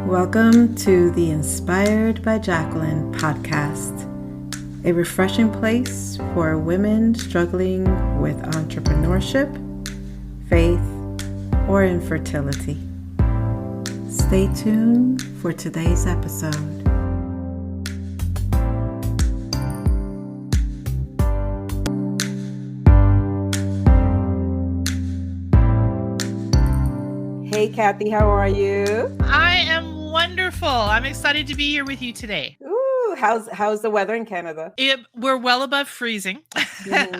Welcome to the Inspired by Jacqueline podcast, a refreshing place for women struggling with entrepreneurship, faith, or infertility. Stay tuned for today's episode. Hey, Cathy, how are you? I am wonderful. I'm excited to be here with you today. Ooh, how's the weather in Canada? We're well above freezing.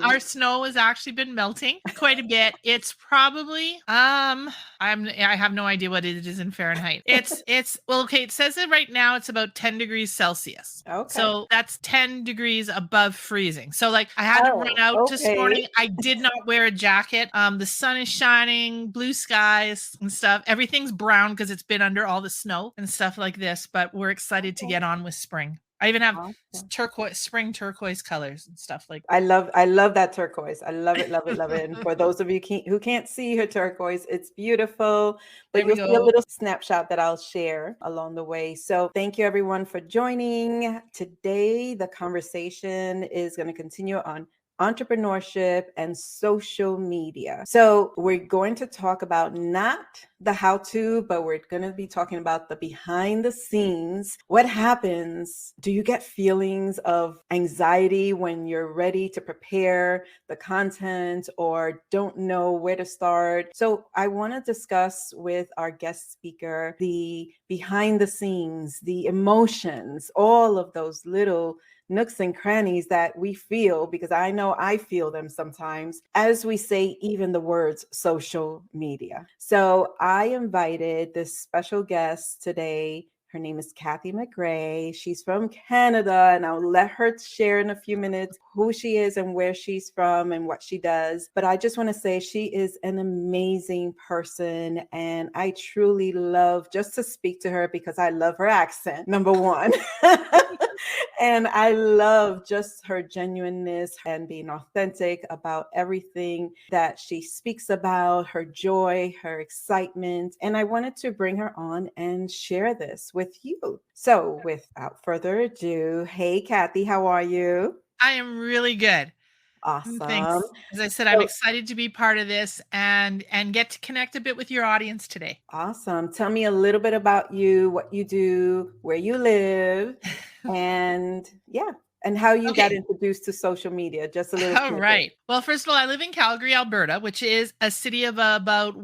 Our snow has actually been melting quite a bit. It's probably I have no idea what it is in Fahrenheit. It's well, okay, it says it right now it's about 10 degrees Celsius. Okay. So that's 10 degrees above freezing. So like I had to run out this morning. I did not wear a jacket. The sun is shining, blue skies and stuff. Everything's brown because it's been under all the snow and stuff like this, but we're excited to get on with spring. I even have spring turquoise colors and stuff like that. I love that turquoise. I love it, love it, love it. And for those of you who can't see her turquoise, it's beautiful. But you'll see a little snapshot that I'll share along the way. So thank you everyone for joining. Today, the conversation is going to continue on entrepreneurship and social media. So we're going to talk about not the how-to, but we're going to be talking about the behind the scenes. What happens? Do you get feelings of anxiety when you're ready to prepare the content or don't know where to start? So I want to discuss with our guest speaker the behind the scenes, the emotions, all of those little nooks and crannies that we feel, because I know I feel them sometimes as we say even the words social media. So I invited this special guest today. Her name is Cathy MacRae. She's from Canada, and I'll let her share in a few minutes who she is and where she's from and what she does. But I just want to say she is an amazing person, and I truly love just to speak to her because I love her accent, number one. And I love just her genuineness and being authentic about everything that she speaks about, her joy, her excitement. And I wanted to bring her on and share this with you. So without further ado, hey, Cathy, how are you? I am really good. Awesome. Thanks. As I said, I'm excited to be part of this and get to connect a bit with your audience today. Awesome. Tell me a little bit about you, what you do, where you live, and how you got introduced to social media. Just a little. All right. Well, first of all, I live in Calgary, Alberta, which is a city of about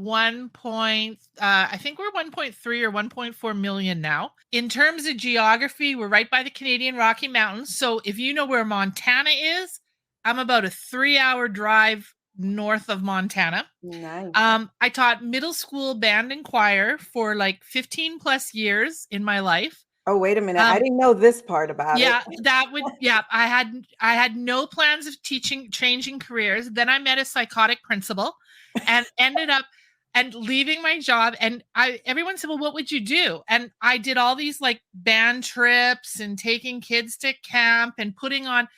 I think we're 1.3 or 1.4 million now. In terms of geography, we're right by the Canadian Rocky Mountains. So if you know where Montana is, I'm about a 3-hour drive north of Montana. Nice. I taught middle school band and choir for like 15 plus years in my life. Oh, wait a minute. I didn't know this part about it. I had no plans of changing careers. Then I met a psychotic principal and ended up leaving my job. And everyone said, well, what would you do? And I did all these like band trips and taking kids to camp and putting on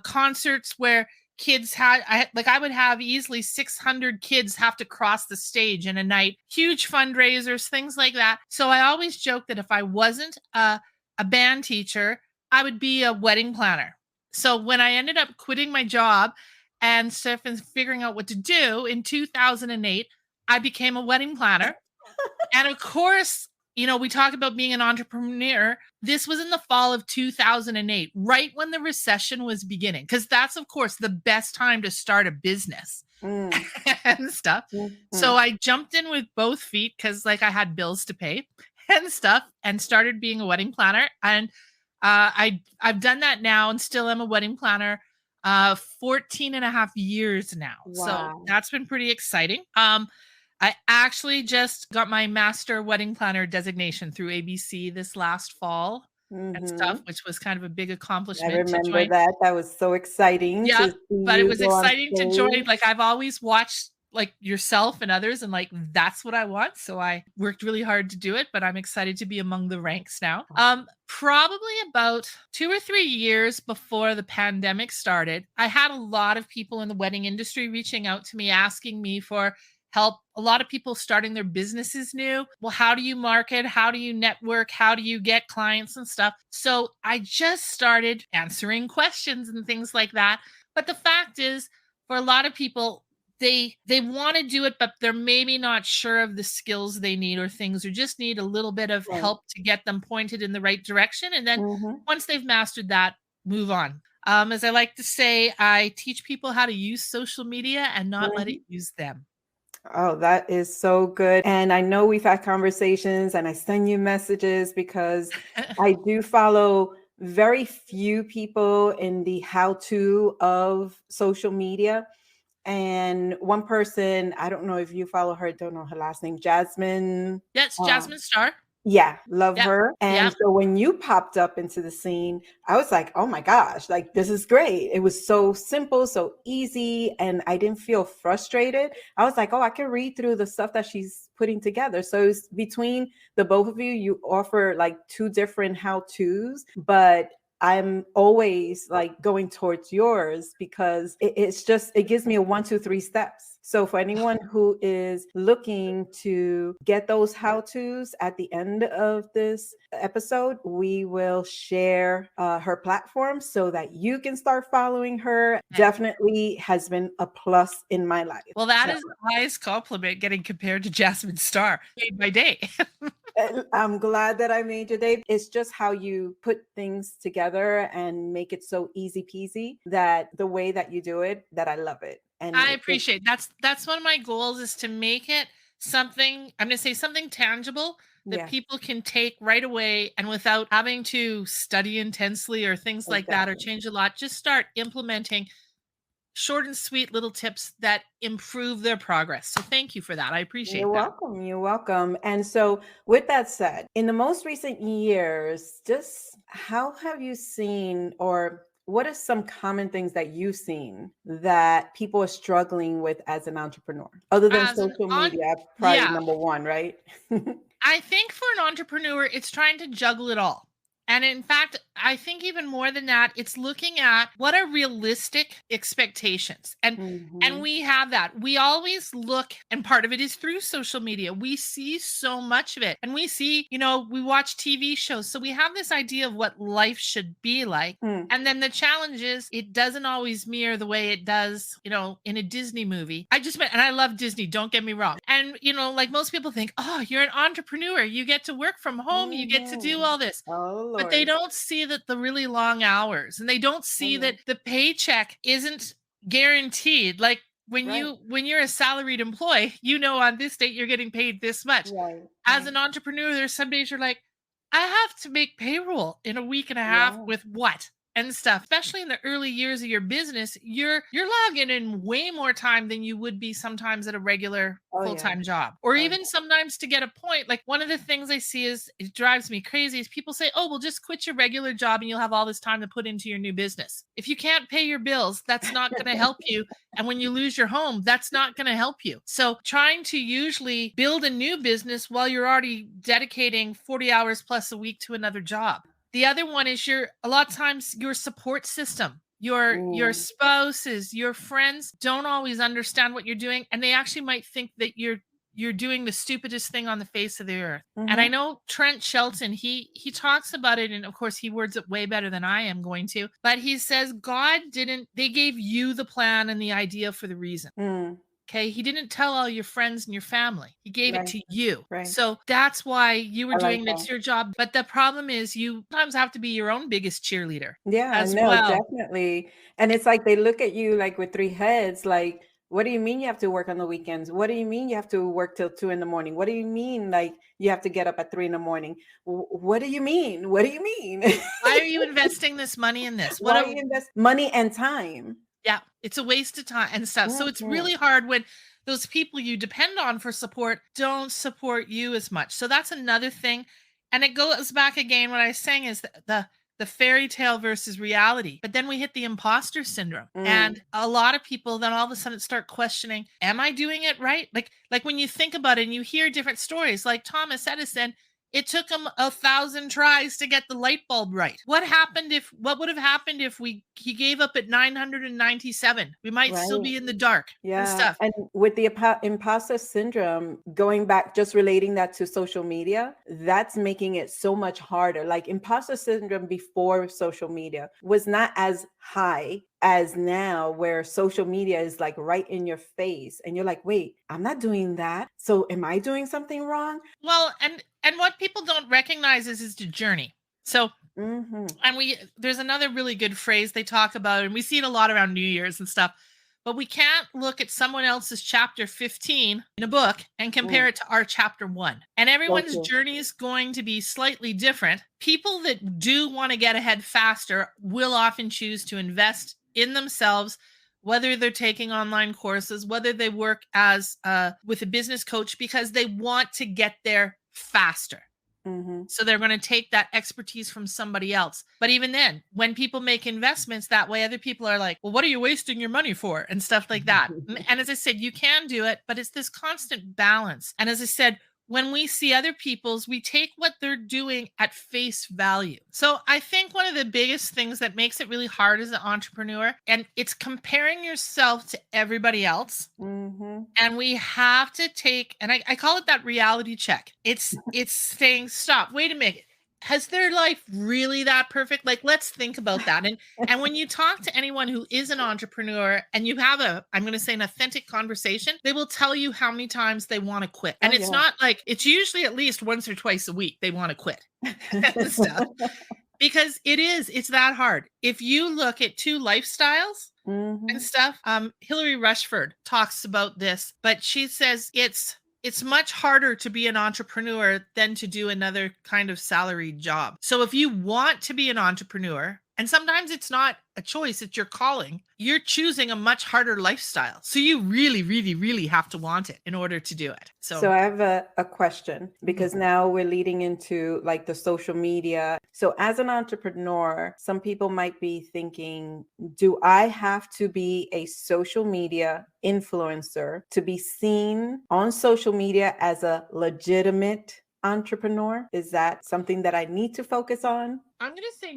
concerts where kids I would have easily 600 kids have to cross the stage in a night, huge fundraisers, things like that. So I always joke that if I wasn't a band teacher, I would be a wedding planner. So when I ended up quitting my job and stuff and figuring out what to do in 2008, I became a wedding planner. And of course, you know, we talk about being an entrepreneur. This was in the fall of 2008, right when the recession was beginning, because that's, of course, the best time to start a business and stuff. Mm-hmm. So I jumped in with both feet because like I had bills to pay and stuff and started being a wedding planner. And I've done that now and still am a wedding planner 14 and a half years now. Wow. So that's been pretty exciting. I actually just got my master wedding planner designation through ABC this last fall and stuff, which was kind of a big accomplishment. I remember that. That was so exciting. Yeah, but it was exciting to join. Like I've always watched like yourself and others and like, that's what I want. So I worked really hard to do it, but I'm excited to be among the ranks now. Probably about 2 or 3 years before the pandemic started, I had a lot of people in the wedding industry reaching out to me, asking me for help a lot of people starting their businesses new. Well, how do you market? How do you network? How do you get clients and stuff? So I just started answering questions and things like that. But the fact is, for a lot of people, they want to do it, but they're maybe not sure of the skills they need or things, or just need a little bit of Right. help to get them pointed in the right direction. And then once they've mastered that, move on. As I like to say, I teach people how to use social media and not let it use them. Oh, that is so good. And I know we've had conversations and I send you messages because I do follow very few people in the how-to of social media. And one person, I don't know if you follow her, don't know her last name, Jasmine. Yes, Jasmine Star. Yeah, love Yep. her. And Yep. so when you popped up into the scene, I was like, oh my gosh, like this is great. It was so simple, so easy, and I didn't feel frustrated. I was like, oh, I can read through the stuff that she's putting together. So it's between the both of you, you offer like two different how-tos, but I'm always like going towards yours because it's just, it gives me a 1, 2, 3 steps. So for anyone who is looking to get those how-tos at the end of this episode, we will share her platform so that you can start following her. Definitely has been a plus in my life. Well, that is the highest compliment, getting compared to Jasmine Star day by day. I'm glad that I made your day. It's just how you put things together and make it so easy peasy, that the way that you do it, that I love it. And I appreciate that's one of my goals, is to make it something, I'm going to say something tangible that people can take right away, and without having to study intensely or things like that, or change a lot, just start implementing short and sweet little tips that improve their progress. So thank you for that. I appreciate You're that. welcome. You're welcome. And so, with that said, in the most recent years, just how have you seen, or what are some common things that you've seen that people are struggling with as an entrepreneur, other than As an social media? Probably number one, right? I think for an entrepreneur, it's trying to juggle it all. And in fact, I think even more than that, it's looking at what are realistic expectations. And we have that. We always look, and part of it is through social media. We see so much of it. And we see, we watch TV shows. So we have this idea of what life should be like. And then the challenge is it doesn't always mirror the way it does, in a Disney movie. And I love Disney, don't get me wrong. And, like most people think, oh, you're an entrepreneur. You get to work from home. You get to do all this. Oh, but they don't see that the really long hours, and they don't see that the paycheck isn't guaranteed. Like when you're a salaried employee, on this date you're getting paid this much. As an entrepreneur, there's some days you're like, I have to make payroll in a week and a half with what? And stuff, especially in the early years of your business, you're logging in way more time than you would be sometimes at a regular full-time job, or even sometimes to get a point. Like one of the things I see is, it drives me crazy, is people say, oh, well, just quit your regular job and you'll have all this time to put into your new business. If you can't pay your bills, that's not going to help you. And when you lose your home, that's not going to help you. So trying to usually build a new business while you're already dedicating 40 hours plus a week to another job. The other one is a lot of times your support system, your spouses, your friends don't always understand what you're doing. And they actually might think that you're doing the stupidest thing on the face of the earth. And I know Trent Shelton, he talks about it. And of course he words it way better than I am going to, but he says, they gave you the plan and the idea for the reason. Okay. He didn't tell all your friends and your family. He gave it to you. So that's why you were doing it's your job. But the problem is you sometimes have to be your own biggest cheerleader. Definitely. And it's like they look at you like with three heads, like, what do you mean you have to work on the weekends? What do you mean you have to work till 2 a.m? What do you mean like you have to get up at 3 a.m? What do you mean? What do you mean? Why are you investing this money in this? Why you invest money and time? Yeah, it's a waste of time and stuff. So it's really hard when those people you depend on for support don't support you as much. So that's another thing. And it goes back again, what I was saying is the fairy tale versus reality. But then we hit the imposter syndrome. And a lot of people then all of a sudden start questioning, am I doing it right? Like when you think about it and you hear different stories, like Thomas Edison, it took him 1,000 tries to get the light bulb right. What would have happened if he gave up at 997? We might still be in the dark and stuff. And with the imposter syndrome, going back, just relating that to social media, that's making it so much harder. Like imposter syndrome before social media was not as high as now, where social media is like right in your face and you're like, wait, I'm not doing that. So am I doing something wrong? Well, and what people don't recognize is the journey. So, and there's another really good phrase they talk about, and we see it a lot around New Year's and stuff, but we can't look at someone else's chapter 15 in a book and compare it to our chapter 1. And everyone's journey is going to be slightly different. People that do want to get ahead faster will often choose to invest in themselves, whether they're taking online courses, whether they work as with a business coach, because they want to get there faster. So they're going to take that expertise from somebody else. But even then, when people make investments that way, other people are like, well, what are you wasting your money for? And stuff like that. And as I said, you can do it, but it's this constant balance. And as I said, when we see other people's, we take what they're doing at face value. So I think one of the biggest things that makes it really hard as an entrepreneur, and it's comparing yourself to everybody else. And we have to take, and I call it that reality check. It's saying, stop, wait a minute. Has their life really that perfect? Like, let's think about that. And when you talk to anyone who is an entrepreneur and you have I'm going to say an authentic conversation, they will tell you how many times they want to quit. And it's not like, it's usually at least once or twice a week they want to quit and stuff, because it's that hard. If you look at 2 lifestyles and stuff, Hillary Rushford talks about this, but she says it's much harder to be an entrepreneur than to do another kind of salaried job. So if you want to be an entrepreneur, and sometimes it's not a choice, it's your calling, you're choosing a much harder lifestyle. So you really, really, really have to want it in order to do it. So I have a question, because now we're leading into like the social media. So as an entrepreneur, some people might be thinking, do I have to be a social media influencer to be seen on social media as a legitimate entrepreneur? Is that something that I need to focus on? I'm going to say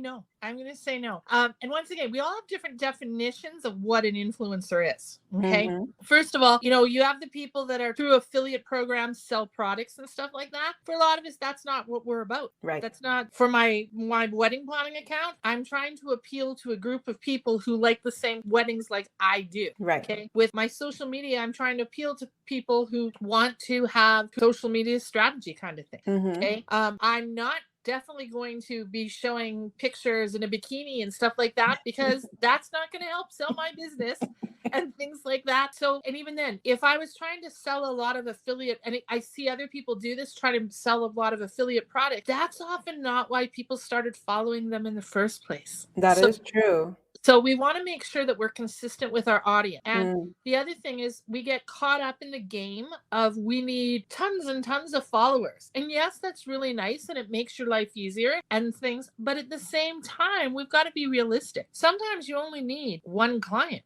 no. And once again, we all have different definitions of what an influencer is. Okay. First of all, you have the people that are through affiliate programs, sell products and stuff like that. For a lot of us, that's not what we're about. Right. That's not for my wedding planning account. I'm trying to appeal to a group of people who like the same weddings like I do. Right. Okay. With my social media, I'm trying to appeal to people who want to have social media strategy kind of thing. Okay. I'm not definitely going to be showing pictures in a bikini and stuff like that, because that's not going to help sell my business and things like that. So, and even then, if I was trying to sell a lot of affiliate, and I see other people do this, try to sell a lot of affiliate products, that's often not why people started following them in the first place. That is true. So we want to make sure that we're consistent with our audience. And the other thing is, we get caught up in the game of we need tons and tons of followers. And yes, that's really nice and it makes your life easier and things. But at the same time, we've got to be realistic. Sometimes you only need one client,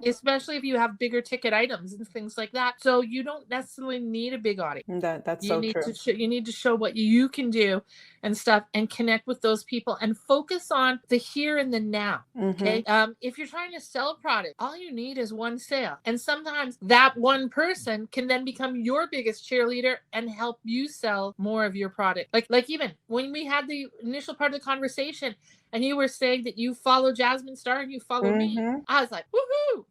especially if you have bigger ticket items and things like that. So you don't necessarily need a big audience. That's so true. You need to show what you can do and stuff and connect with those people and focus on the here and the now. Okay. If you're trying to sell a product, all you need is one sale. And sometimes that one person can then become your biggest cheerleader and help you sell more of your product. Like even when we had the initial part of the conversation and you were saying that you follow Jasmine Star and you follow me, I was like, woohoo!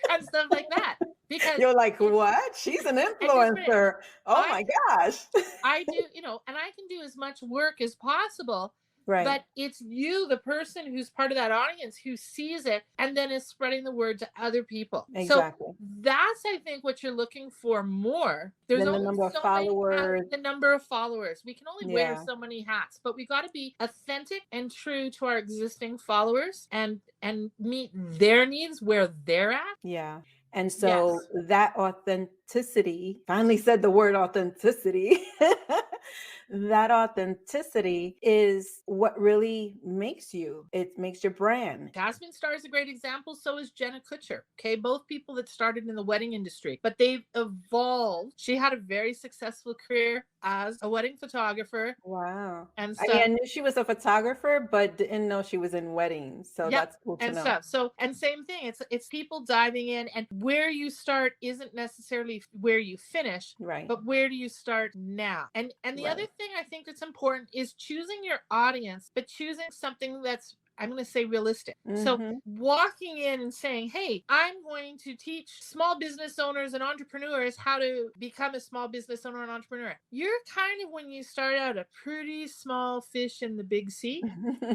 And stuff like that. Because you're like, what? She's an influencer. Oh my gosh. I do, and I can do as much work as possible. Right. But it's you, the person who's part of that audience, who sees it and then is spreading the word to other people. Exactly. So that's, I think, what you're looking for more. There's only the number of followers. The number of followers. We can only wear so many hats, but we got to be authentic and true to our existing followers and meet their needs where they're at. Yeah. And so that authenticity, finally said the word authenticity. that authenticity is what really makes you. It makes your brand. Jasmine Star is a great example. So is Jenna Kutcher. Okay. Both people that started in the wedding industry, but they've evolved. She had a very successful career as a wedding photographer Wow. and I mean, stuff. I knew she was a photographer, but didn't know she was in weddings. So Yep. that's cool to And know. stuff. So, and same thing. It's people diving in, and where you start isn't necessarily where you finish, Right. but where do you start now? And the Right. other thing I think that's important is choosing your audience, but choosing something that's, I'm going to say, realistic. So Mm-hmm. walking in and saying, hey, I'm going to teach small business owners and entrepreneurs how to become a small business owner and entrepreneur. You're kind of, when you start out, a pretty small fish in the big sea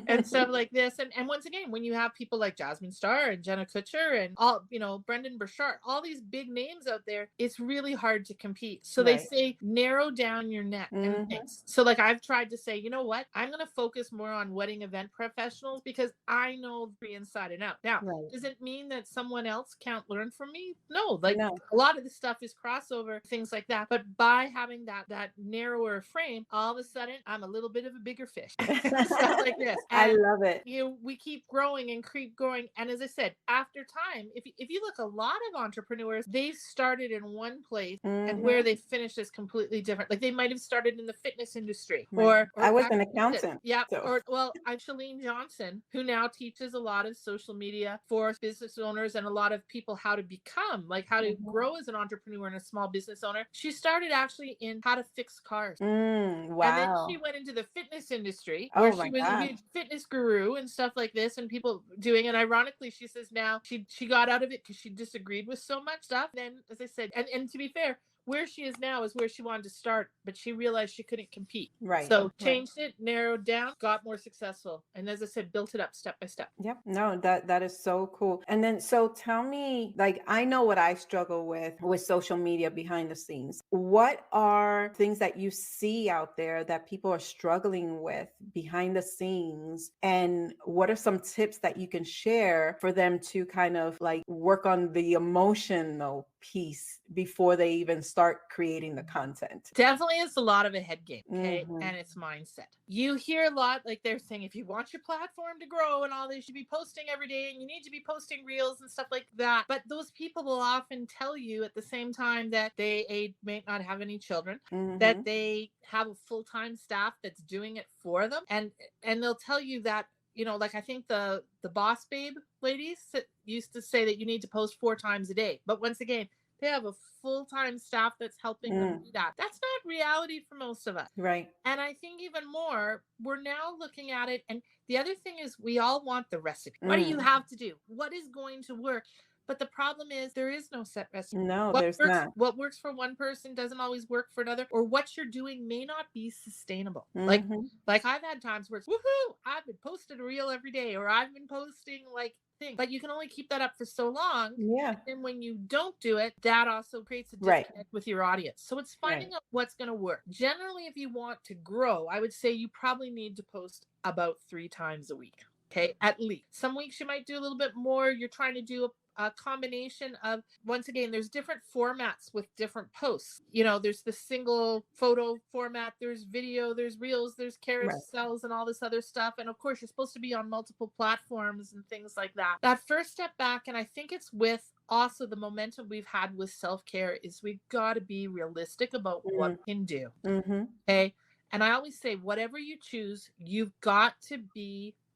and stuff like this. And once again, when you have people like Jasmine Star and Jenna Kutcher and all, Brendan Burchard, all these big names out there, it's really hard to compete. So they Right. say, narrow down your net and Mhm. things. So like I've tried to say, you know what? I'm going to focus more on wedding event professionals because I know the inside and out. Now, Right. does it mean that someone else can't learn from me? No, like No. a lot of the stuff is crossover, things like that. But by having that narrower frame, all of a sudden I'm a little bit of a bigger fish. Stuff like this. I And love it. we keep growing and keep growing. And as I said, after time, if you look, a lot of entrepreneurs, they've started in one place and Mhm. where they finish is completely different. Like they might have started in the fitness industry Right. or I was an actually did. accountant. Yeah. So. Or well, I'm Shalene Johnson, who now teaches a lot of social media for business owners and a lot of people how to become, like how to Mhm. grow as an entrepreneur and a small business owner. She started actually in how to fix cars. And then she Wow. went into the fitness industry where Oh she my was a God. huge fitness guru and stuff like this, and people doing it. Ironically, she says now she got out of it because she disagreed with so much stuff. Then, as I said, and to be fair, where she is now is where she wanted to start, but she realized she couldn't compete. Right. So Right. changed it, narrowed down, got more successful. And as I said, built it up step by step. Yep. No, that is so cool. And then so tell me, like, I know what I struggle with social media behind the scenes. What are things that you see out there that people are struggling with behind the scenes? And what are some tips that you can share for them to kind of like work on the emotional piece before they even start creating the content? Definitely it's a lot of a head game, okay? Mhm. And it's mindset. You hear a lot, like they're saying, if you want your platform to grow and all this, you should be posting every day and you need to be posting reels and stuff like that. But those people will often tell you at the same time that they may not have any children, that Mhm. they have a full-time staff that's doing it for them. And they'll tell you that, like I think the Boss Babe ladies used to say that you need to post 4 times a day. But once again, they have a full-time staff that's helping them do that. That's not reality for most of us. Right. And I think even more, we're now looking at it. And the other thing is, we all want the recipe. What do you have to do? What is going to work? But the problem is, there is no set recipe. No, there's not. What works for one person doesn't always work for another, or what you're doing may not be sustainable. Mhm. Like I've had times where it's woohoo, I've been posting a reel every day, or I've been posting like things, but you can only keep that up for so long. Yeah. And when you don't do it, that also creates a Right. disconnect with your audience. So it's finding Right. out what's going to work. Generally, if you want to grow, I would say you probably need to post about 3 times a week. Okay, at least. Some weeks you might do a little bit more. You're trying to do a combination of, once again, there's different formats with different posts. There's the single photo format, there's video, there's reels, there's Right. carousels and all this other stuff. And of course, you're supposed to be on multiple platforms and things like that. That first step back, and I think it's with also the momentum we've had with self-care, is we've got to be realistic about what we can do. Mhm. Okay. And I always say, whatever you choose, you've got to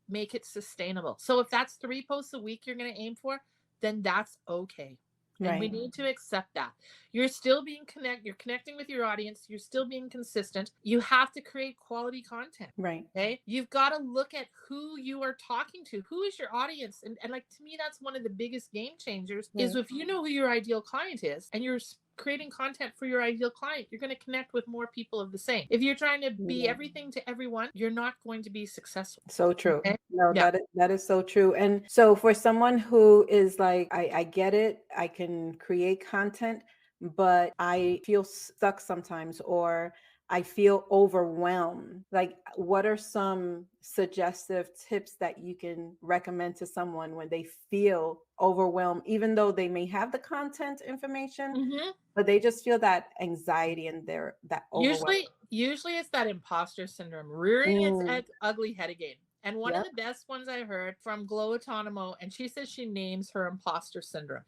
make it sustainable. So if that's 3 posts a week you're going to aim for, then that's okay. And we Right. need to accept that. You're still you're connecting with your audience. You're still being consistent. You have to create quality content. Right. Okay. You've got to look at who you are talking to. Who is your audience? And like, to me, that's one of the biggest game changers is Right. if you know who your ideal client is and you're creating content for your ideal client, you're going to connect with more people of the same. If you're trying to be Yeah. everything to everyone, you're not going to be successful. So true. Okay? No, Yeah. that is so true. And so for someone who is like, I get it, I can create content, but I feel stuck sometimes, or I feel overwhelmed. Like, what are some suggestive tips that you can recommend to someone when they feel overwhelmed, even though they may have the content information, Mhm. but they just feel that anxiety and that overwhelm? Usually it's that imposter syndrome rearing its Mm, ugly head again. And one of yep. the best ones I heard from Glow Autonomo, and she says she names her imposter syndrome.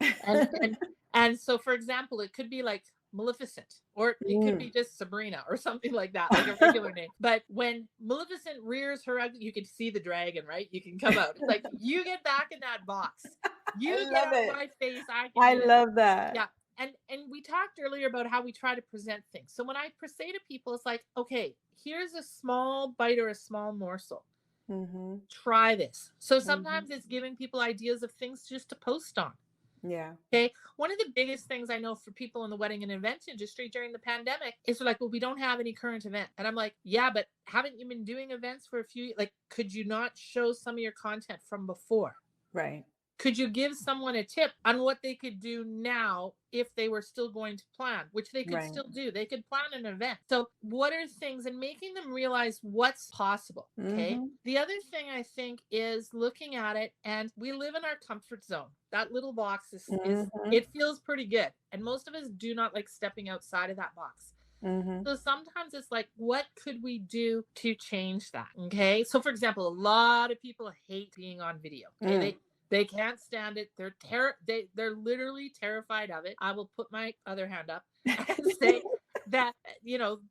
And so, for example, it could be like Maleficent, or it could be Mm. just Sabrina or something like that, like a regular name. But when Maleficent rears her ugly, you can see the dragon, right? You can come out. It's like, you get back in that box. I You get love out it. my face. I can I do it. love that. Yeah. And we talked earlier about how we try to present things. So when I say to people, it's like, okay, here's a small bite or a small morsel. Mm-hmm. Try this. So Mm-hmm. sometimes it's giving people ideas of things just to post on. Yeah. Okay. One of the biggest things I know for people in the wedding and event industry during the pandemic is they're like, well, we don't have any current event. And I'm like, yeah, but haven't you been doing events for a few, like, could you not show some of your content from before? Right. Could you give someone a tip on what they could do now if they were still going to plan, which they could Right. still do? They could plan an event. So, what are things, and making them realize what's possible? Okay. Mm-hmm. The other thing I think is looking at it, and we live in our comfort zone. That little box is Mm-hmm. it feels pretty good. And most of us do not like stepping outside of that box. Mm-hmm. So sometimes it's like, what could we do to change that? Okay. So for example, a lot of people hate being on video. Okay. Mm. They can't stand it. They're literally terrified of it. I will put my other hand up and say that,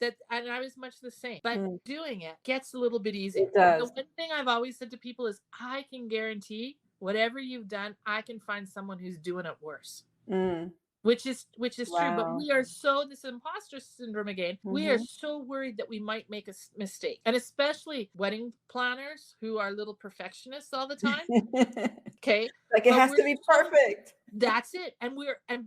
that, and I was much the same, but Mm. doing it gets a little bit easier. It The does. one thing I've always said to people is, I can guarantee whatever you've done, I can find someone who's doing it worse. Mm. Which is true, but Wow. we are so, this imposter syndrome again, we are Mm-hmm. so worried that we might make a mistake, and especially wedding planners who are little perfectionists all the time. Okay. Like, it But has to be perfect. that's it. And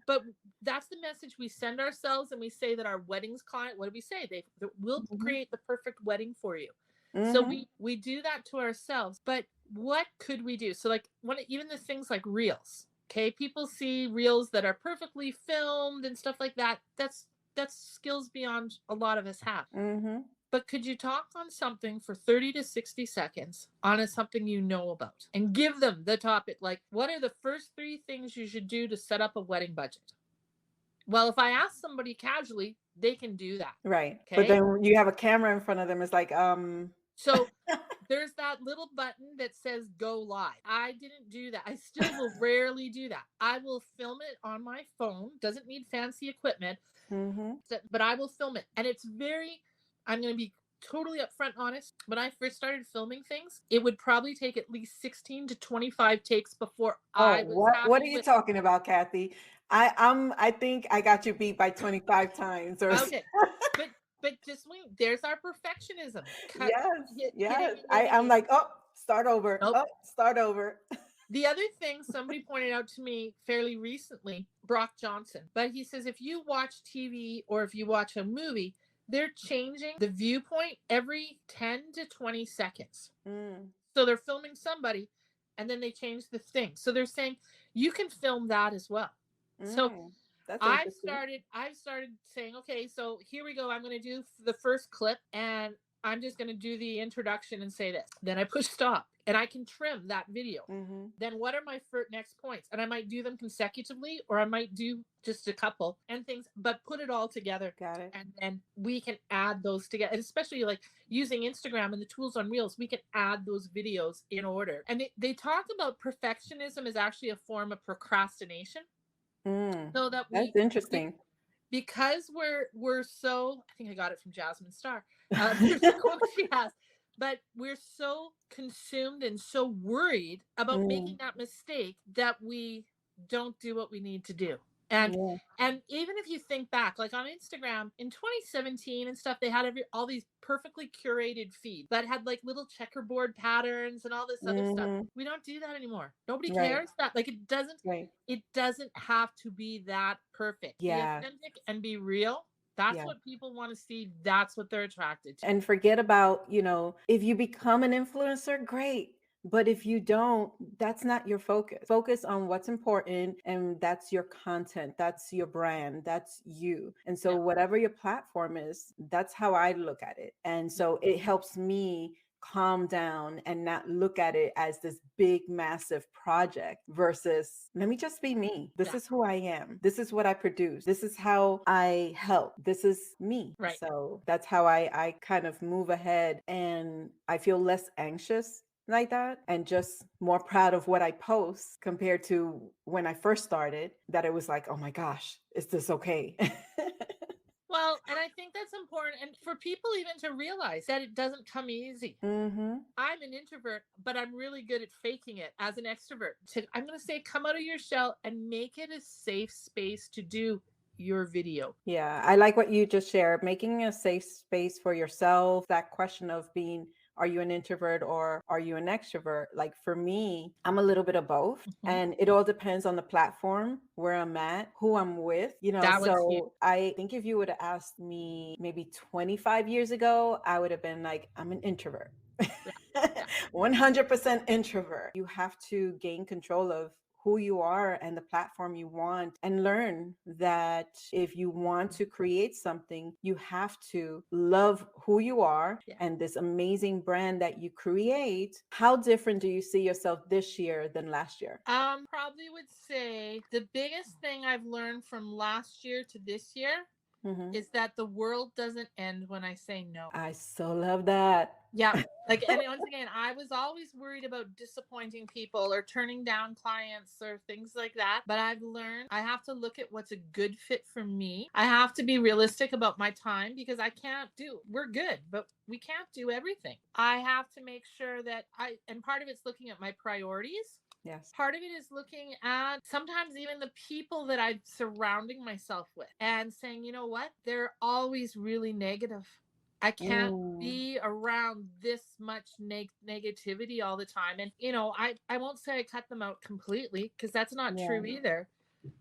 but that's the message we send ourselves, and we say that our weddings client, what do we say? They will Mm-hmm. create the perfect wedding for you. So Mm-hmm. we do that to ourselves. But what could we do? So like even the things like reels. Okay, people see reels that are perfectly filmed and stuff like that. That's skills beyond a lot of us have. Mm-hmm. But could you talk on something for 30 to 60 seconds on something you know about, and give them the topic? Like, what are the first 3 things you should do to set up a wedding budget? Well, if I ask somebody casually, they can do that. Right. But Okay. then you have a camera in front of them. It's like, So there's that little button that says go live. I didn't do that. I still will rarely do that. I will film it on my phone. Doesn't need fancy equipment, mm-hmm. but I will film it. And I'm going to be totally upfront honest. When I first started filming things, it would probably take at least 16 to 25 takes before Oh, I was what are happy you with. talking about, Cathy? I think I got you beat by 25 times or Okay. But just wait, there's our perfectionism. yes, yes. Hitting I'm it. like, oh, start over. Nope. Oh, start over. The other thing somebody pointed out to me fairly recently, Brock Johnson, but he says if you watch TV or if you watch a movie, they're changing the viewpoint every 10 to 20 seconds. Mm. So they're filming somebody and then they change the thing. So they're saying you can film that as well. So That's I've interesting. started saying, okay, so here we go. I'm going to do the first clip, and I'm just going to do the introduction and say this. Then I push stop, and I can trim that video. Mm-hmm. Then what are my next points? And I might do them consecutively, or I might do just a couple and things, but put it all together. Got it. And then we can add those together. And especially like using Instagram and the tools on Reels, we can add those videos in order. And they talk about perfectionism as actually a form of procrastination. So that That's interesting. because we're so, I think I got it from Jasmine Star. There's a quote she has, but we're so consumed and so worried about making that mistake that we don't do what we need to do. And even if you think back, like on Instagram in 2017 and stuff, they had all these perfectly curated feeds that had like little checkerboard patterns and all this other stuff. We don't do that anymore. Nobody cares that. Like it doesn't have to be that perfect. Yeah. Be authentic and be real. That's what people want to see. That's what they're attracted to. And forget about, if you become an influencer, great. But if you don't, that's not your focus. Focus on what's important, and that's your content, that's your brand, that's you. And so, Yeah. whatever your platform is, that's how I look at it. And so, it helps me calm down and not look at it as this big, massive project versus let me just be me. This is who I am. This is what I produce. This is how I help. This is me. Right. So that's how I kind of move ahead, and I feel less anxious like that and just more proud of what I post compared to when I first started, that it was like, oh my gosh, is this okay? Well, and I think that's important. And for people even to realize that it doesn't come easy. Mm-hmm. I'm an introvert, but I'm really good at faking it as an extrovert. I'm going to say, come out of your shell and make it a safe space to do your video. Yeah, I like what you just shared, making a safe space for yourself. That question of being, are you an introvert or are you an extrovert? Like for me, I'm a little bit of both. And it all depends on the platform where I'm at, who I'm with, you know. So I think if you would have asked me maybe 25 years ago, I would have been like, I'm an introvert. 100% introvert. You have to gain control of who you are and the platform you want, and learn that if you want to create something, you have to love who you are and this amazing brand that you create. How different do you see yourself this year than last year? Probably would say the biggest thing I've learned from last year to this year is that the world doesn't end when I say no. I so love that. Yeah. Like, and once again, I was always worried about disappointing people or turning down clients or things like that. But I've learned I have to look at what's a good fit for me. I have to be realistic about my time, because we're good, but we can't do everything. I have to make sure that and part of it's looking at my priorities. Yes. Part of it is looking at sometimes even the people that I'm surrounding myself with and saying, you know what? They're always really negative. I can't be around this much negativity all the time. And, you know, I won't say I cut them out completely, because that's not true either.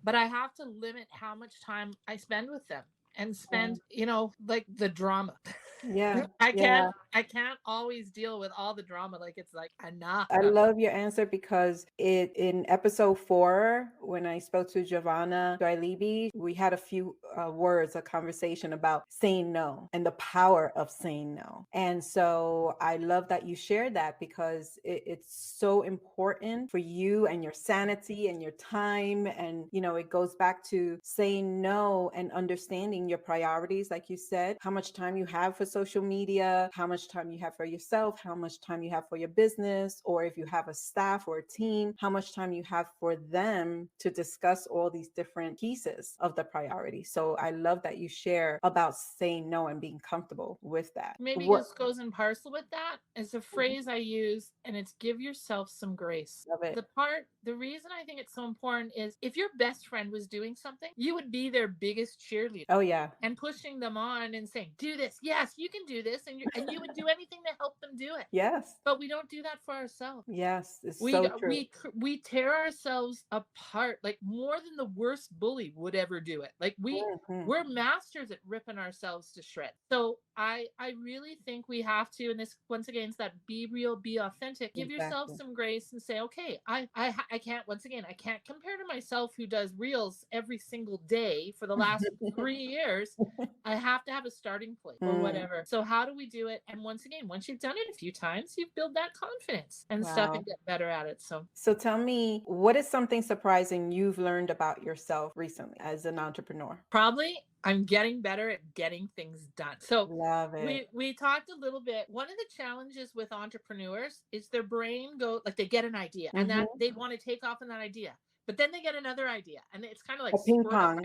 But I have to limit how much time I spend with them and spend, you know, like the drama. Yeah. I can't always deal with all the drama. Like, it's like enough. I love your answer, because in episode 4, when I spoke to Giovanna Doilibi, we had a few words, a conversation about saying no and the power of saying no. And so I love that you shared that, because it's so important for you and your sanity and your time. And, you know, it goes back to saying no and understanding your priorities, like you said, how much time you have for social media, how much time you have for yourself, how much time you have for your business, or if you have a staff or a team, how much time you have for them to discuss all these different pieces of the priority. So I love that you share about saying no and being comfortable with that. Maybe this goes in parcel with that. It's a phrase I use, and it's give yourself some grace. Love it. The reason I think it's so important is if your best friend was doing something, you would be their biggest cheerleader. Oh, yeah. And pushing them on and saying, do this. Yes, you can do this. And you would do anything to help them do it. Yes. But we don't do that for ourselves. Yes. It's so true. We tear ourselves apart, like more than the worst bully would ever do it. Like we're masters at ripping ourselves to shreds. So I really think we have to, and this once again is that be real, be authentic, give yourself some grace and say, okay, I can't, once again, I can't compare to myself who does reels every single day for the last 3 years. I have to have a starting place or whatever. So how do we do it? And once again, once you've done it a few times, you build that confidence and stuff and get better at it. So tell me, what is something surprising you've learned about yourself recently as an entrepreneur? Probably I'm getting better at getting things done. So love it. We talked a little bit. One of the challenges with entrepreneurs is their brain like they get an idea and that they want to take off on that idea, but then they get another idea, and it's kind of like a ping pong.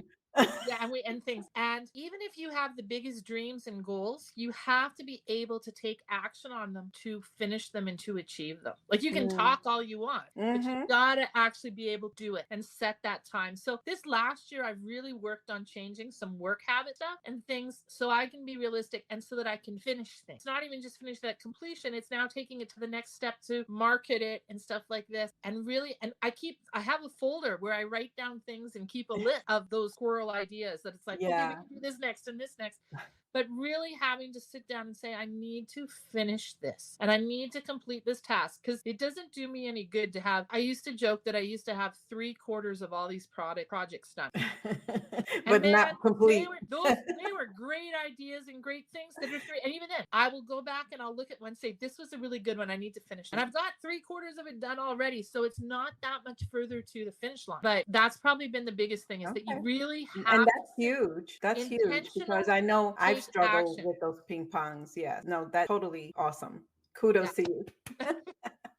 Yeah, and things. And even if you have the biggest dreams and goals, you have to be able to take action on them to finish them and to achieve them. Like you can talk all you want, but you gotta actually be able to do it and set that time. So this last year, I've really worked on changing some work habit stuff and things so I can be realistic and so that I can finish things. It's not even just finish that completion. It's now taking it to the next step to market it and stuff like this. And really, and I have a folder where I write down things and keep a list of those squirrel ideas that it's like, okay, we can do this next and this next. but really having to sit down and say, I need to finish this and I need to complete this task, because it doesn't do me any good to have, I used to joke that I used to have 3/4 of all these projects done. But man, not complete. They were great ideas and great things that are three. And even then, I will go back and I'll look at one and say, this was a really good one. I need to finish it. And I've got 3/4 of it done already. So it's not that much further to the finish line. But that's probably been the biggest thing, is that you really have And that's huge. That's huge, because I know I've struggled with those ping pongs. Yeah. No, that's totally awesome. Kudos to you.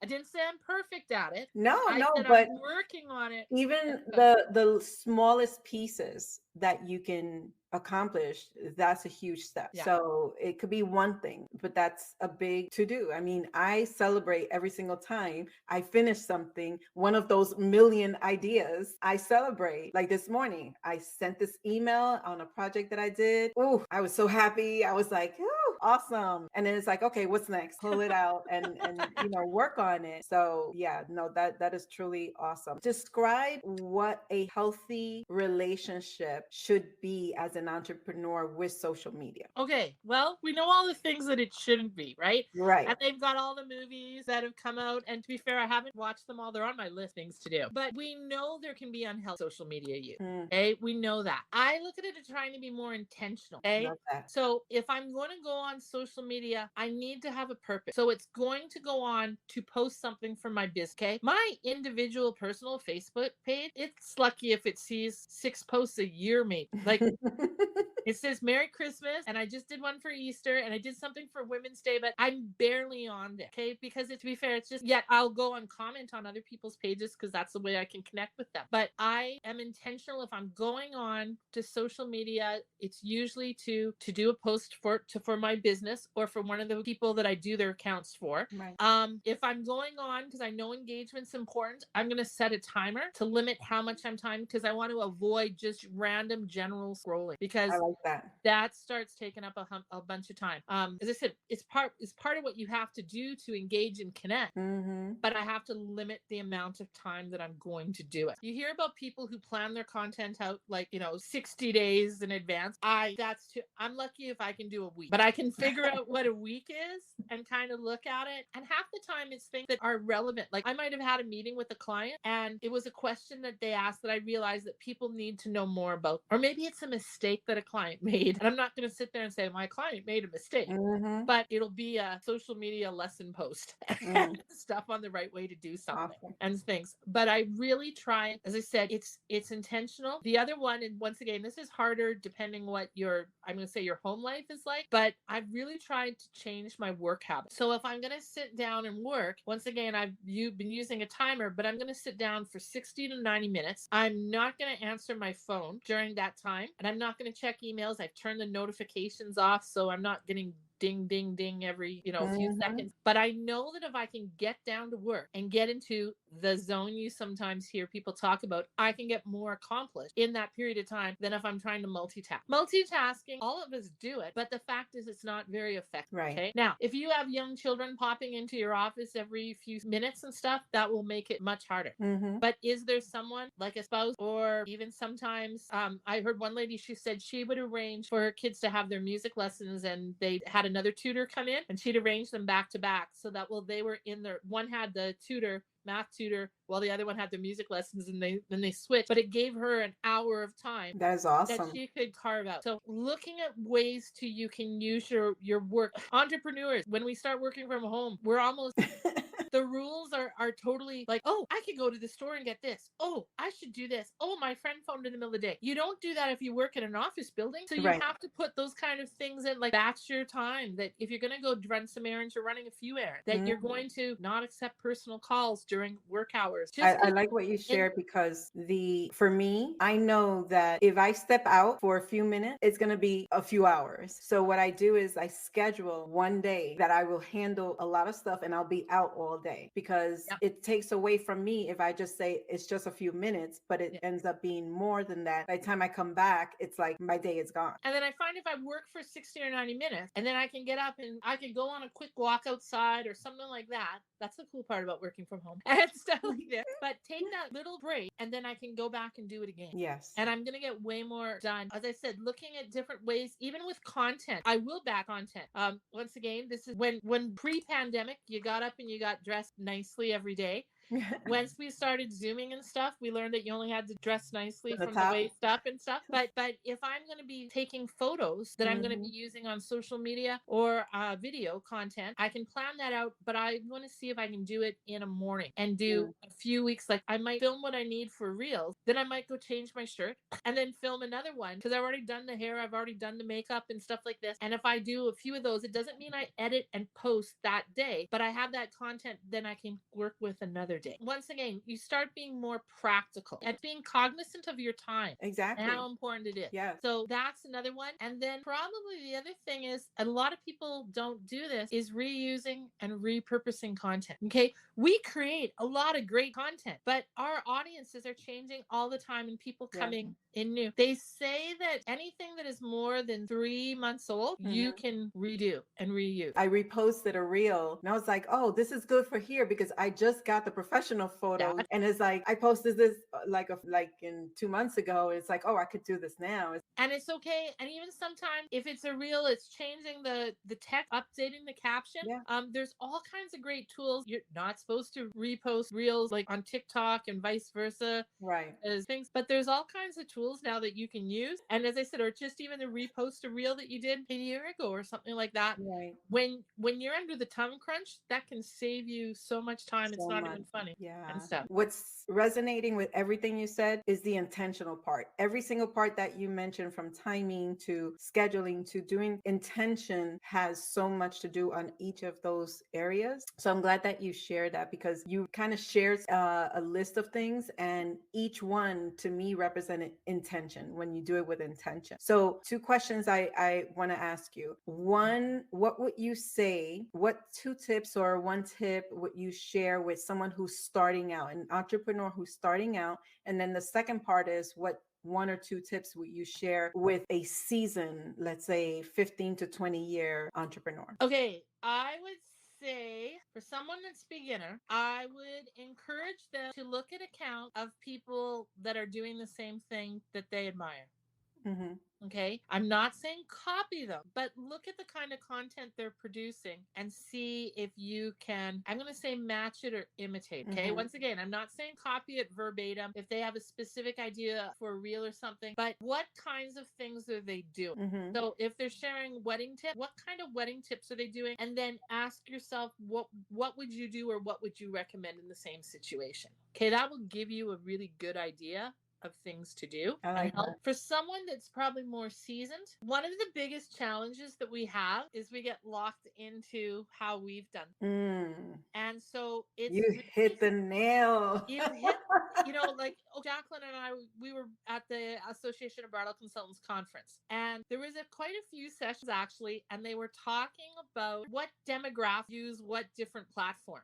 I didn't say I'm perfect at it. No, but I'm working on it. Even the smallest pieces that you can accomplish, that's a huge step. Yeah. So it could be one thing, but that's a big to do. I mean, I celebrate every single time I finish something, one of those million ideas. I celebrate. Like this morning, I sent this email on a project that I did. Oh, I was so happy. I was like, oh, awesome. And then it's like, okay, what's next? Pull it out and work on it. So yeah, no, that is truly awesome. Describe what a healthy relationship should be as an entrepreneur with social media. Okay, well, we know all the things that it shouldn't be, right? Right. And they've got all the movies that have come out. And to be fair, I haven't watched them all. They're on my list, things to do. But we know there can be unhealthy social media use. Okay, we know that. I look at it as trying to be more intentional. Okay, so if I'm going to go on social media, I need to have a purpose. So it's going to go on to post something for my business. Okay, my individual personal Facebook page, it's lucky if it sees 6 posts a year, maybe. Like it says Merry Christmas, and I just did one for Easter, and I did something for Women's Day, but I'm barely on there, okay? Because to be fair, it's just, yet I'll go and comment on other people's pages because that's the way I can connect with them. But I am intentional. If I'm going on to social media, it's usually to do a post for my business or for one of the people that I do their accounts for. Right. If I'm going on, because I know engagement's important, I'm going to set a timer to limit how much I'm time, because I want to avoid just random general scrolling, because I like that starts taking up a bunch of time. As I said, it's part of what you have to do to engage and connect. But I have to limit the amount of time that I'm going to do it. You hear about people who plan their content out 60 days in advance. I'm lucky if I can do a week, but I can figure out what a week is and kind of look at it. And half the time it's things that are relevant. Like I might have had a meeting with a client and it was a question that they asked that I realized that people need to know more about, or maybe it's a mistake that a client made. And I'm not going to sit there and say my client made a mistake, but it'll be a social media lesson post and stuff on the right way to do something and things. But I really try, as I said, it's intentional. The other one, and once again, this is harder depending what your home life is like, but I've really tried to change my work habits. So if I'm going to sit down and work, once again, you've been using a timer, but I'm going to sit down for 60 to 90 minutes. I'm not going to answer my phone during that time, and I'm not going to check emails. I've turned the notifications off, so I'm not getting ding, ding, ding every, few seconds. But I know that if I can get down to work and get into the zone you sometimes hear people talk about, I can get more accomplished in that period of time than if I'm trying to multitask. Multitasking, all of us do it, but the fact is it's not very effective. Right. Okay. Now, if you have young children popping into your office every few minutes and stuff, that will make it much harder. But is there someone like a spouse, or even sometimes, I heard one lady, she said she would arrange for her kids to have their music lessons, and they had another tutor come in, and she'd arrange them back to back so that they were in there. One had the math tutor, while the other one had the music lessons, and then they switched. But it gave her an hour of time. That is awesome. That she could carve out. So looking at ways you can use your work. Entrepreneurs, when we start working from home, we're almost the rules are totally like, oh, I could go to the store and get this. Oh, I should do this. Oh, my friend phoned in the middle of the day. You don't do that if you work in an office building. So you have to put those kind of things in, like that's your time, that if you're going to go run some errands or running a few errands, that you're going to not accept personal calls during work hours. I like what you shared, because for me, I know that if I step out for a few minutes, it's going to be a few hours. So what I do is I schedule one day that I will handle a lot of stuff, and I'll be out all all day, because Yep. it takes away from me if I just say it's just a few minutes, but it ends up being more than that. By the time I come back, it's like my day is gone. And then I find if I work for 60 or 90 minutes and then I can get up and I can go on a quick walk outside or something like that. That's the cool part about working from home and stuff like this. But take that little break and then I can go back and do it again. Yes. And I'm going to get way more done. As I said, looking at different ways, even with content, I will back content. Once again, this is when pre-pandemic, you got up and you got dressed nicely every day. Once we started Zooming and stuff, we learned that you only had to dress nicely from the waist up and stuff. But if I'm going to be taking photos that I'm going to be using on social media or video content, I can plan that out. But I want to see if I can do it in a morning and do a few weeks. Like I might film what I need for reels. Then I might go change my shirt and then film another one because I've already done the hair. I've already done the makeup and stuff like this. And if I do a few of those, it doesn't mean I edit and post that day, but I have that content. Then I can work with another day. Once again, you start being more practical and being cognizant of your time. Exactly. And how important it is. Yeah. So that's another one. And then probably the other thing is, and a lot of people don't do this, is reusing and repurposing content. Okay. We create a lot of great content, but our audiences are changing all the time and people coming in new. They say that anything that is more than 3 months old, you can redo and reuse. I reposted a reel and I was like, oh, this is good for here because I just got the professional photos. And it's like, I posted this like in 2 months ago. It's like, oh, I could do this now. And it's okay. And even sometimes if it's a reel, it's changing the text, updating the caption. There's all kinds of great tools. You're not supposed to repost reels like on TikTok and vice versa. Right. As things, but there's all kinds of tools now that you can use. And as I said, or just even to repost a reel that you did a year ago or something like that. Right. When you're under the time crunch, that can save you so much time. It's not even funny. Yeah. And stuff. What's resonating with everything you said is the intentional part. Every single part that you mentioned, from timing to scheduling to doing, intention has so much to do on each of those areas. So I'm glad that you shared that, because you kind of shared a list of things, and each one to me represented intention when you do it with intention. So 2 questions I want to ask you. One, what would you say, what 2 tips or 1 tip would you share with someone who's starting out, an entrepreneur who's starting out? And then the second part is, what 1 or 2 tips would you share with a seasoned, let's say 15 to 20 year entrepreneur? Okay, I would say for someone that's beginner, I would encourage them to look at accounts of people that are doing the same thing that they admire. Okay. I'm not saying copy them, but look at the kind of content they're producing and see if you can, I'm going to say match it or imitate. Okay. Once again, I'm not saying copy it verbatim if they have a specific idea for a reel or something, but what kinds of things are they doing? So if they're sharing wedding tips, what kind of wedding tips are they doing? And then ask yourself, what would you do, or what would you recommend in the same situation? Okay. That will give you a really good idea of things to do. I like that. For someone that's probably more seasoned, one of the biggest challenges that we have is we get locked into how we've done. And so it's you hit the nail. You hit, like Jacqueline and I, we were at the Association of Bridal Consultants conference, and there was quite a few sessions actually, and they were talking about what demographics use what different platform.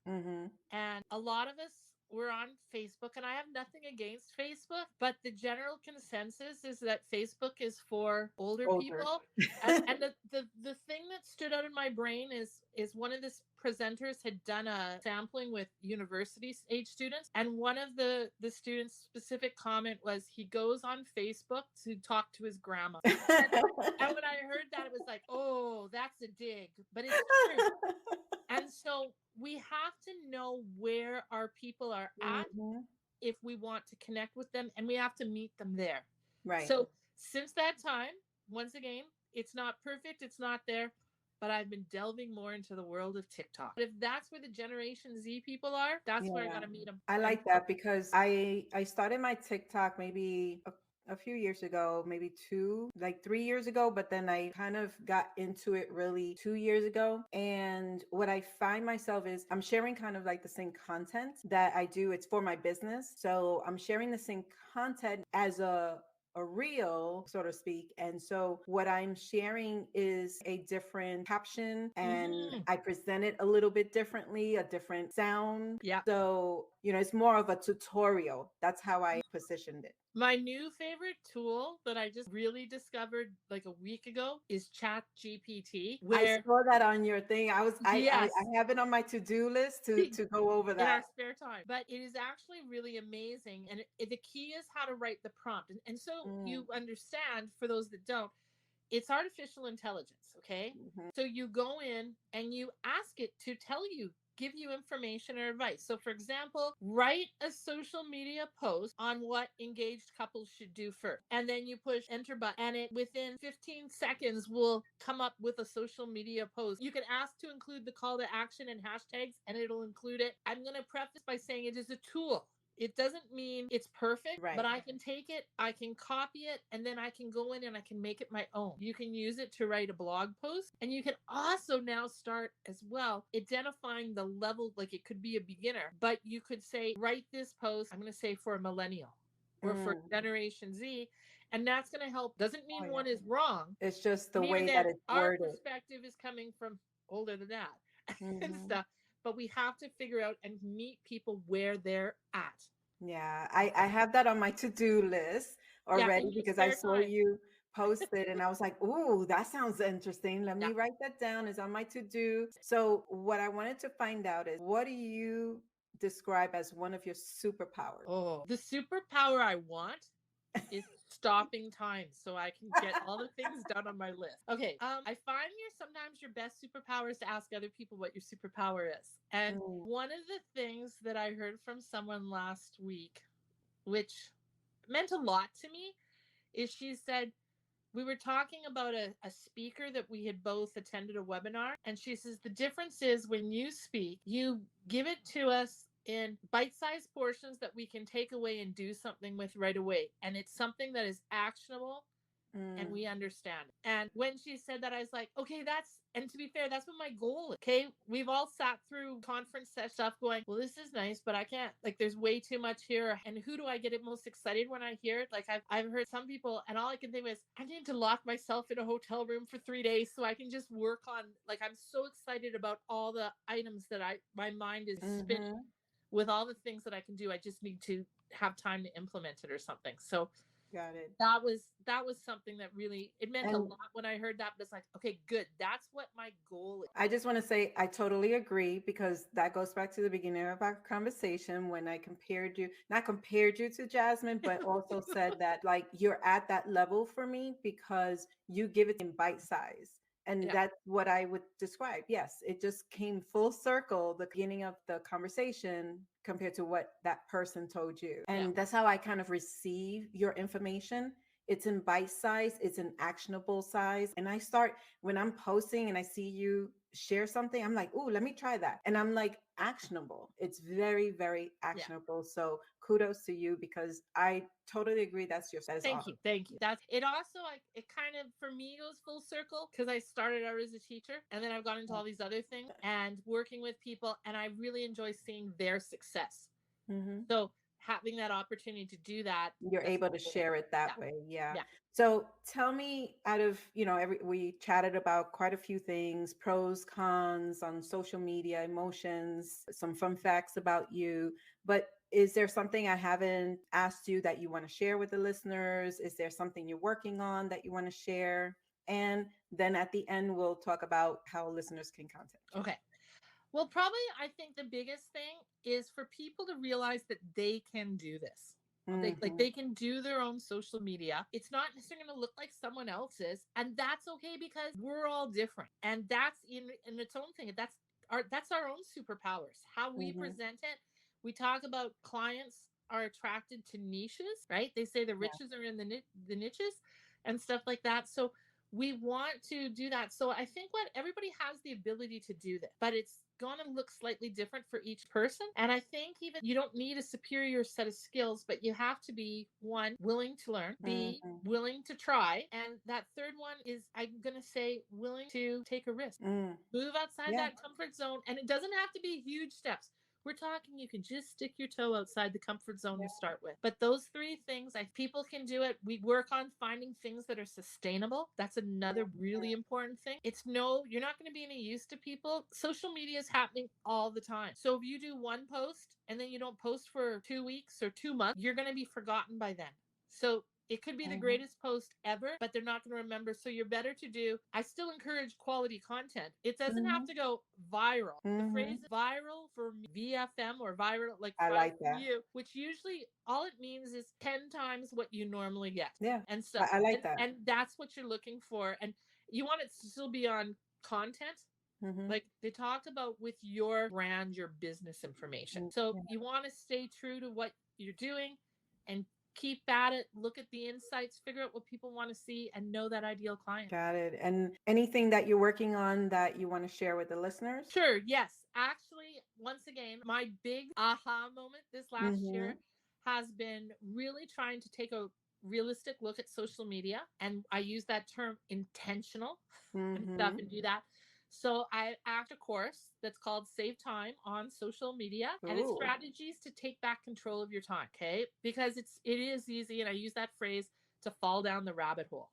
And a lot of us, we're on Facebook, and I have nothing against Facebook, but the general consensus is that Facebook is for older. people. And the thing that stood out in my brain is one of the presenters had done a sampling with university age students, and one of the students' specific comment was he goes on Facebook to talk to his grandma. And when I heard that, it was like, oh, that's a dig, but it's true. And so we have to know where our people are at if we want to connect with them, and we have to meet them there. Right. So since that time, once again, it's not perfect, it's not there, but I've been delving more into the world of TikTok. If that's where the Generation Z people are, that's where I got to meet them. I like that, because I started my TikTok maybe a few years ago, maybe 3 years ago, but then I kind of got into it really 2 years ago. And what I find myself is I'm sharing kind of like the same content that I do. It's for my business. So I'm sharing the same content as a a reel, so to speak. And so what I'm sharing is a different caption, and I present it a little bit differently, a different sound. Yeah. So, it's more of a tutorial. That's how I positioned it. My new favorite tool that I just really discovered like a week ago is Chat GPT. I saw that on your thing. I have it on my to-do list to go over that in our spare time. But it is actually really amazing. And the key is how to write the prompt. And so you understand, for those that don't, it's artificial intelligence, okay? So you go in and you ask it to tell you, give you information or advice. So for example, write a social media post on what engaged couples should do first. And then you push enter button, and it within 15 seconds will come up with a social media post. You can ask to include the call to action and hashtags, and it'll include it. I'm going to preface by saying it is a tool. It doesn't mean it's perfect, but I can take it, I can copy it, and then I can go in and I can make it my own. You can use it to write a blog post, and you can also now start as well identifying the level. Like, it could be a beginner, but you could say, write this post, I'm going to say for a millennial or for Generation Z, and that's going to help. Doesn't mean one is wrong. It's just the way that it's our worded. perspective is coming from older than that and stuff. But we have to figure out and meet people where they're at. Yeah, I have that on my to-do list already because I saw you post it and I was like, ooh, that sounds interesting. Let me write that down. It's on my to-do. So what I wanted to find out is, what do you describe as one of your superpowers? Oh, the superpower I want is stopping time so I can get all the things done on my list. Okay. I find sometimes your best superpower is to ask other people what your superpower is. And one of the things that I heard from someone last week, which meant a lot to me, is she said, we were talking about a speaker that we had both attended a webinar. And she says, the difference is when you speak, you give it to us in bite-sized portions that we can take away and do something with right away. And it's something that is actionable and we understand. And when she said that, I was like, okay, and to be fair, that's what my goal is. Okay. We've all sat through conference stuff going, well, this is nice, but I can't, like, there's way too much here. And who do I get most excited when I hear it? Like, I've heard some people, and all I can think was, I need to lock myself in a hotel room for 3 days so I can just work on, like, I'm so excited about all the items that my mind is spinning with all the things that I can do. I just need to have time to implement it or something. So got it. That was something that really, it meant a lot when I heard that. But it's like, okay, good. That's what my goal is. I just want to say I totally agree, because that goes back to the beginning of our conversation when I not compared you to Jasmine, but also said that, like, you're at that level for me because you give it in bite size. And that's what I would describe. Yes, it just came full circle, the beginning of the conversation compared to what that person told you. And that's how I kind of receive your information. It's in bite size, it's in actionable size. And when I'm posting and I see you share something, I'm like, oh, let me try that. And I'm like, actionable. It's very, very actionable. So kudos to you, because I totally agree. That is awesome. Thank you. That's it. Also, it kind of, for me, goes full circle, because I started out as a teacher and then I've gone into all these other things and working with people, and I really enjoy seeing their success. So having that opportunity to do that, you're able to share it that way. Yeah. So tell me, out of, we chatted about quite a few things, pros, cons on social media, emotions, some fun facts about you, but is there something I haven't asked you that you want to share with the listeners? Is there something you're working on that you want to share? And then at the end, we'll talk about how listeners can contact you. Okay. Well, probably, I think the biggest thing is for people to realize that they can do this. They can do their own social media. It's not necessarily going to look like someone else's, and that's okay, because we're all different, and that's in its own thing. That's our own superpowers. How we present it. We talk about clients are attracted to niches, right? They say the riches are in the niches and stuff like that. So we want to do that. So I think everybody has the ability to do that, but it's going to look slightly different for each person. And I think even you don't need a superior set of skills, but you have to be, one, willing to learn, B, willing to try. And that third one is, I'm going to say, willing to take a risk, move outside that comfort zone. And it doesn't have to be huge steps. We're talking you can just stick your toe outside the comfort zone Yeah. to start with. But those three things, people can do it. We work on finding things that are sustainable. That's another really important thing. You're not going to be any use to people. Social media is happening all the time. So if you do one post and then you don't post for 2 weeks or 2 months, you're going to be forgotten by then. So it could be the greatest post ever, but they're not going to remember. So you're better to do. I still encourage quality content. It doesn't have to go viral. The phrase viral for VFM or viral, like I like for that. you, which usually all it means is 10 times what you normally get. Yeah. And so I like that. And that's what you're looking for. And you want it to still be on content. Like they talk about with your brand, your business information. So you want to stay true to what you're doing and keep at it, look at the insights, figure out what people want to see, and know that ideal client. Got it. And anything that you're working on that you want to share with the listeners? Sure. Yes. Actually, once again, my big aha moment this last year has been really trying to take a realistic look at social media. And I use that term intentional and stuff and do that. So I act a course that's called Save Time on Social Media, and it's strategies to take back control of your time. Okay. Because it is easy. And I use that phrase to fall down the rabbit hole.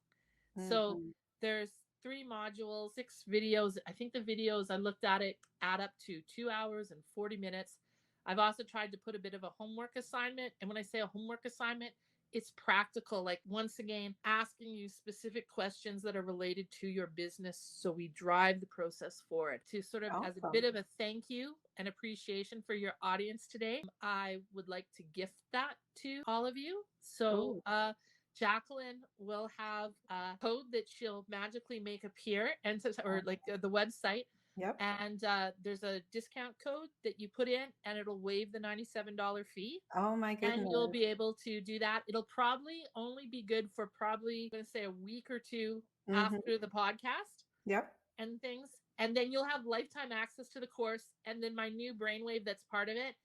So there's 3 modules, 6 videos. I think the videos I looked at it add up to 2 hours and 40 minutes. I've also tried to put a bit of a homework assignment. And when I say a homework assignment, it's practical, like once again, asking you specific questions that are related to your business. So we drive the process forward to sort of as a bit of a thank you and appreciation for your audience today. I would like to gift that to all of you. So, Jacqueline will have a code that she'll magically make appear and or like the website. Yep. And there's a discount code that you put in and it'll waive the $97 fee. Oh my goodness. And you'll be able to do that. It'll probably only be good for I'm going to say a week or 2 after the podcast. Yep. And things. And then you'll have lifetime access to the course. And then my new brainwave that's part of it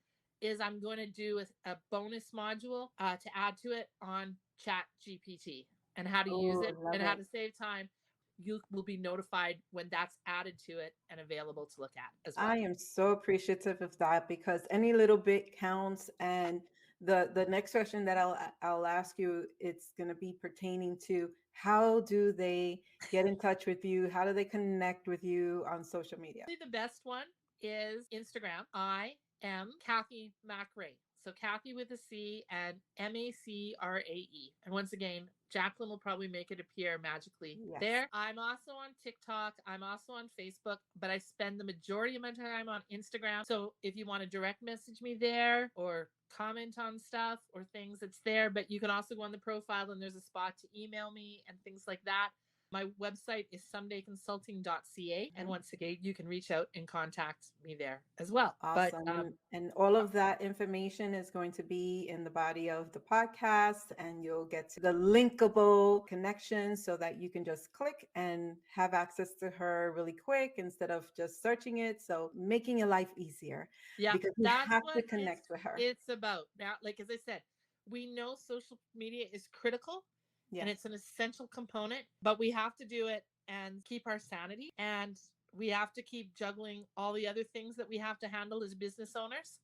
is I'm going to do a bonus module to add to it on Chat GPT and how to use it and how to save time. You will be notified when that's added to it and available to look at as well. I am so appreciative of that because any little bit counts. And the next question that I'll ask you, it's going to be pertaining to how do they get in touch with you? How do they connect with you on social media? The best one is Instagram. I am Cathy MacRae. So Cathy with a C and MacRae. And once again, Jacqueline will probably make it appear magically there. I'm also on TikTok. I'm also on Facebook, but I spend the majority of my time on Instagram. So if you want to direct message me there or comment on stuff or things, it's there. But you can also go on the profile and there's a spot to email me and things like that. My website is somedayconsulting.ca. And once again, you can reach out and contact me there as well. Awesome. But, and all of that information is going to be in the body of the podcast, and you'll get to the linkable connections so that you can just click and have access to her really quick instead of just searching it. So making your life easier. Yeah, because you have to connect with her. It's about now, like as I said, we know social media is critical. Yes. And it's an essential component, but we have to do it and keep our sanity. And we have to keep juggling all the other things that we have to handle as business owners.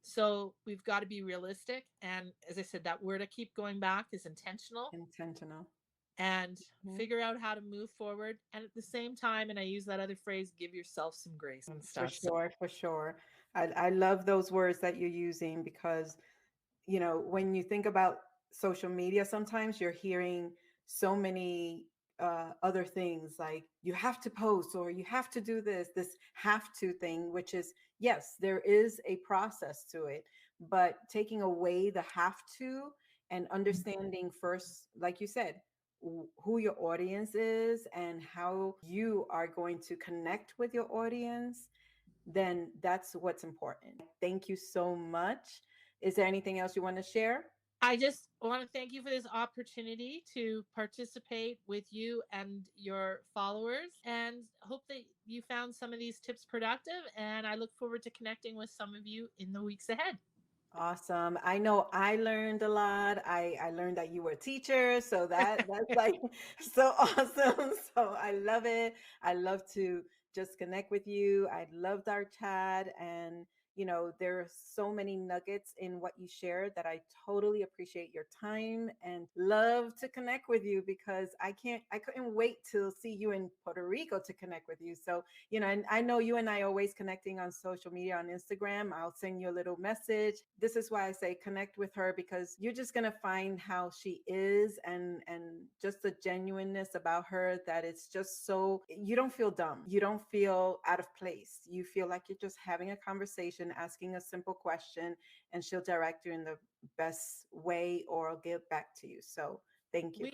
So we've got to be realistic. And as I said, that word I keep going back is intentional. Intentional. And figure out how to move forward. And at the same time, and I use that other phrase, give yourself some grace and stuff. For sure. I love those words that you're using because, you know, when you think about social media, sometimes you're hearing so many other things like you have to post or you have to do this have to thing, which is, yes, there is a process to it, but taking away the have to and understanding first, like you said, who your audience is and how you are going to connect with your audience, then that's what's important. Thank you so much. Is there anything else you want to share? I just want to thank you for this opportunity to participate with you and your followers, and hope that you found some of these tips productive. And I look forward to connecting with some of you in the weeks ahead. Awesome. I know I learned a lot. I learned that you were a teacher. So that's like so awesome. So I love it. I love to just connect with you. I loved our chat. And there are so many nuggets in what you shared that I totally appreciate your time and love to connect with you, because I couldn't wait to see you in Puerto Rico to connect with you. So, and I know you and I are always connecting on social media, on Instagram. I'll send you a little message. This is why I say connect with her, because you're just going to find how she is, and just the genuineness about her, that it's just so, you don't feel dumb. You don't feel out of place. You feel like you're just having a conversation, asking a simple question, and she'll direct you in the best way or give back to you. So thank you.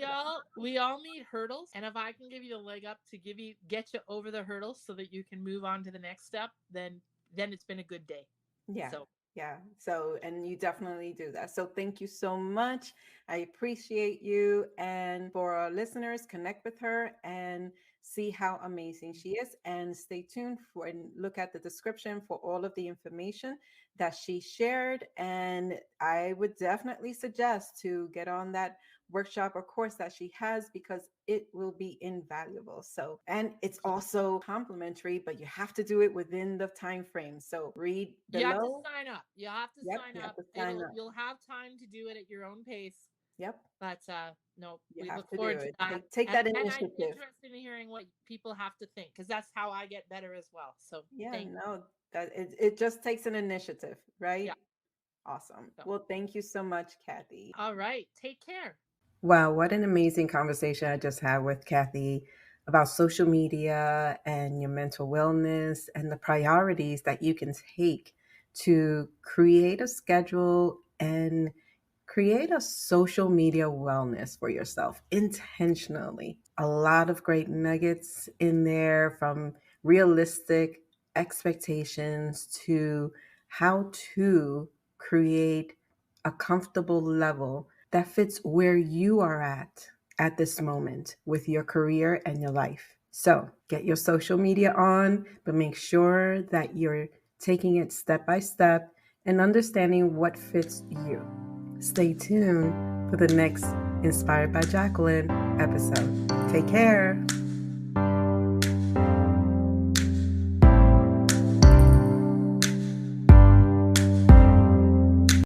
We all meet hurdles, and if I can give you the leg up to get you over the hurdles so that you can move on to the next step, then it's been a good day. Yeah. So yeah. So, and you definitely do that. So thank you so much. I appreciate you. And for our listeners, connect with her and see how amazing she is. And stay tuned for and look at the description for all of the information that she shared. And I would definitely suggest to get on that workshop or course that she has, because it will be invaluable. So, and it's also complimentary, but you have to do it within the time frame. So read below. You have to sign up. You have to Yep, sign you have up. to sign up. You'll have time to do it at your own pace. Yep. But no, You we have look to forward do to it. that. Take that And I'm initiative. interested in hearing what people have to think, because that's how I get better as well. So that it just takes an initiative, right? Yeah. Awesome. So. Well, thank you so much, Cathy. All right. Take care. Wow, what an amazing conversation I just had with Cathy about social media and your mental wellness and the priorities that you can take to create a schedule and create a social media wellness for yourself intentionally. A lot of great nuggets in there, from realistic expectations to how to create a comfortable level that fits where you are at this moment with your career and your life. So get your social media on, but make sure that you're taking it step by step and understanding what fits you. Stay tuned for the next Inspired by Jacqueline episode. Take care.